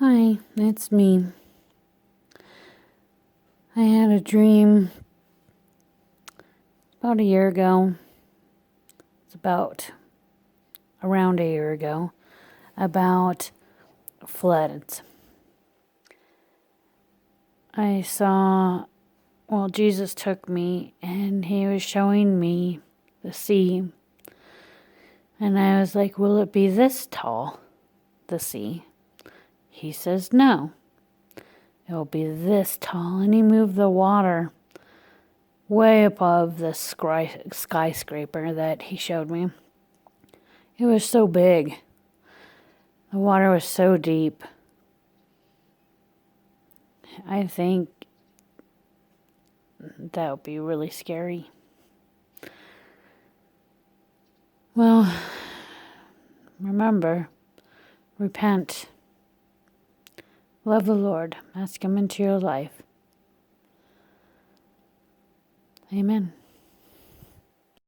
Hi, it's me. I had a dream about a year ago. It's about around a year ago about floods. I saw, Jesus took me and he was showing me the sea. And I was like, will it be this tall, the sea? He says, no, it'll be this tall. And he moved the water way above the skyscraper that he showed me. It was so big. The water was so deep. I think that would be really scary. Well, remember, repent. Love the Lord. Ask Him into your life. Amen.